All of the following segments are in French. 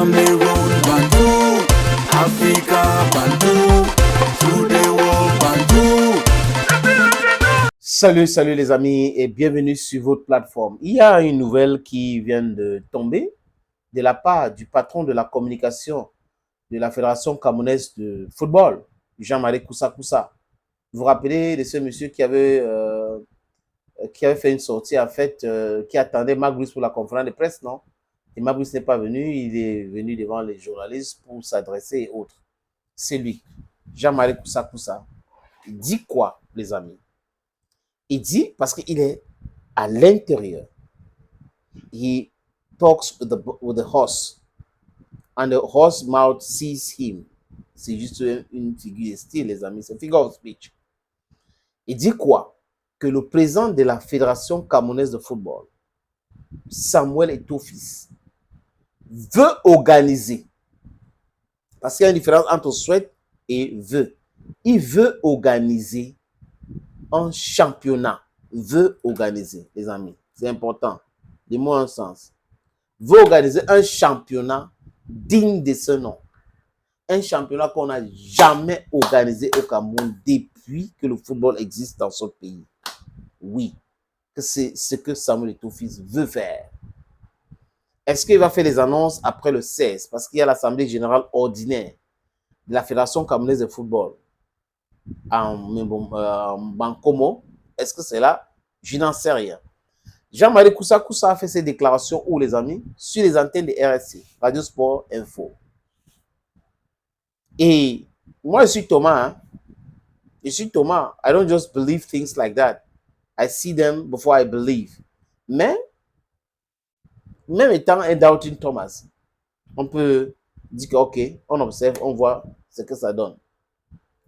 Cameroon, Bantou, Africa, Bantou, through the world, Bantou. Salut les amis et bienvenue sur votre plateforme. Il y a une nouvelle qui vient de tomber de la part du patron de la communication de la Fédération camerounaise de football, Jean-Marie Koussa Koussa. Vous vous rappelez de ce monsieur qui avait fait une sortie, en fait, qui attendait Magrus pour la conférence de presse, non? Et Magrus n'est pas venu, il est venu devant les journalistes pour s'adresser et autres. C'est lui, Jean-Marie Koussa Koussa. Il dit quoi, les amis? Il dit, parce qu'il est à l'intérieur, he talks with the horse, and the horse mouth sees him. C'est juste une figure de style, les amis, c'est figure of speech. Il dit quoi? Que le président de la Fédération camerounaise de football, Samuel Eto'o-Fils, veut organiser, parce qu'il y a une différence entre souhaite et veut. Il veut organiser un championnat, veut organiser, les amis, c'est important, les mots en sens, veut organiser un championnat digne de ce nom, un championnat qu'on n'a jamais organisé au Cameroun depuis que le football existe dans ce pays. Oui, que c'est ce que Samuel Eto'o-Fils veut faire. Est-ce qu'il va faire les annonces après le 16? Parce qu'il y a l'Assemblée générale ordinaire de la Fédération camerounaise de football en Bankomo. Est-ce que c'est là? Je n'en sais rien. Jean-Marie Koussa Koussa a fait ses déclarations où, les amis? Sur les antennes de RSC, Radio Sport Info. Et moi, je suis Thomas. Hein? Je suis Thomas. I don't just believe things like that. I see them before I believe. Mais, même étant un doubting Thomas, on peut dire que, ok, on observe, on voit ce que ça donne.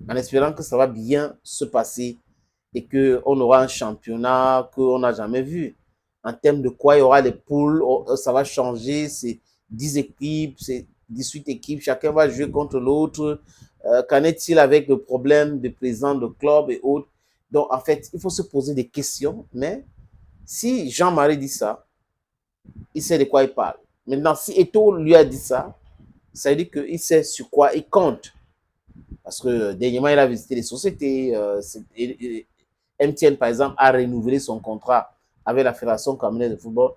En espérant que ça va bien se passer et qu'on aura un championnat qu'on n'a jamais vu. En termes de quoi, il y aura les poules, ça va changer, c'est 10 équipes, c'est 18 équipes, chacun va jouer contre l'autre. Qu'en est-il avec le problème de président de club et autres? Donc, en fait, il faut se poser des questions, mais si Jean-Marie dit ça, il sait de quoi il parle. Maintenant, si Eto'o lui a dit ça, ça veut dire qu'il sait sur quoi il compte. Parce que dernièrement, il a visité les sociétés. MTN, par exemple, a renouvelé son contrat avec la Fédération camerounaise de football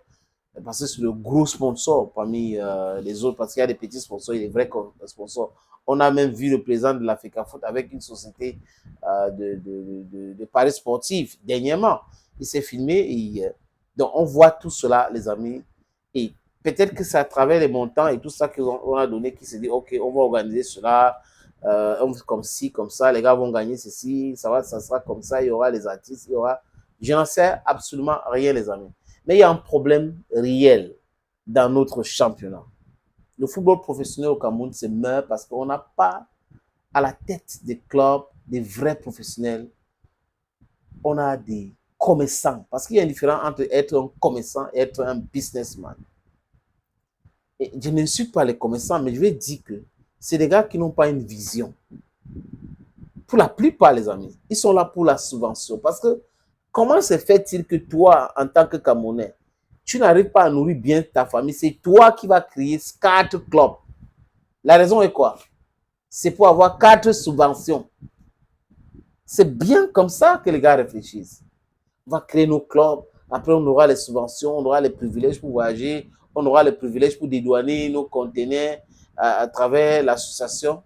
parce que c'est le gros sponsor parmi les autres, parce qu'il y a des petits sponsors et des vrais sponsors. On a même vu le président de la FECAFOOT avec une société de paris sportifs dernièrement. Il s'est filmé. Donc, on voit tout cela, les amis. Et peut-être que c'est à travers les montants et tout ça qu'on a donné qui s'est dit, OK, on va organiser cela. Comme ci, comme ça, les gars vont gagner ceci, ça sera comme ça, il y aura les artistes, il y aura... Je n'en sais absolument rien, les amis. Mais il y a un problème réel dans notre championnat. Le football professionnel au Cameroun se meurt parce qu'on n'a pas à la tête des clubs des vrais professionnels. On a des commerçants. Parce qu'il y a une différence entre être un commerçant et être un businessman. Et je n'insulte pas les commerçants, mais je vais dire que c'est des gars qui n'ont pas une vision. Pour la plupart, les amis, ils sont là pour la subvention. Parce que comment se fait-il que toi, en tant que Camerounais, tu n'arrives pas à nourrir bien ta famille? C'est toi qui vas créer 4 clubs. La raison est quoi? C'est pour avoir 4 subventions. C'est bien comme ça que les gars réfléchissent. On va créer nos clubs. Après, on aura les subventions, on aura les privilèges pour voyager, on aura les privilèges pour dédouaner nos conteneurs à travers l'association.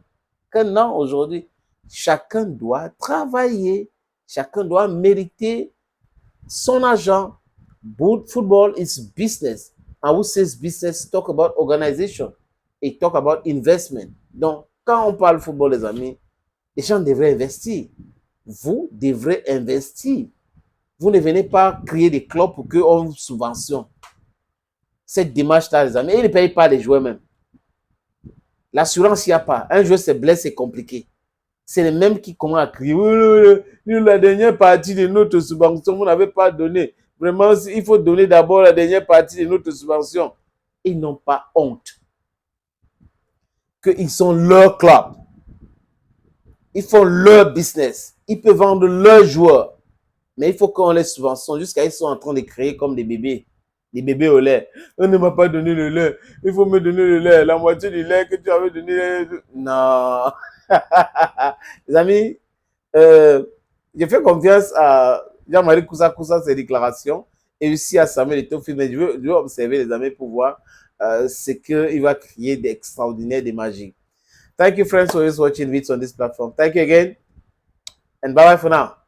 Que non, aujourd'hui, chacun doit travailler, chacun doit mériter son argent. Football is business. And who says business talk about organization et talk about investment. Donc, quand on parle football, les amis, les gens devraient investir. Vous devrez investir. Vous ne venez pas créer des clubs pour qu'on vous subventionne. Cette démarche-là, les amis, ils ne payent pas les joueurs même. L'assurance, il n'y a pas. Un joueur se blesse, c'est compliqué. C'est les mêmes qui commencent à crier. La dernière partie de notre subvention, vous n'avez pas donné. Vraiment, il faut donner d'abord la dernière partie de notre subvention. Ils n'ont pas honte. Qu'ils sont leur club. Ils font leur business. Ils peuvent vendre leurs joueurs. Mais il faut qu'on les subventionne jusqu'à ce qu'ils sont en train de créer comme des bébés. des bébés au lait. On ne m'a pas donné le lait. Il faut me donner le lait. La moitié du lait que tu avais donné. Non. Les amis, je fais confiance à Jean-Marie Koussa, ses déclarations, et aussi à Samuel Eto'o, mais je veux observer les amis pour voir ce qu'il va créer d'extraordinaire, de magique. Thank you, friends, for always watching videos on this platform. Thank you again, and bye-bye for now.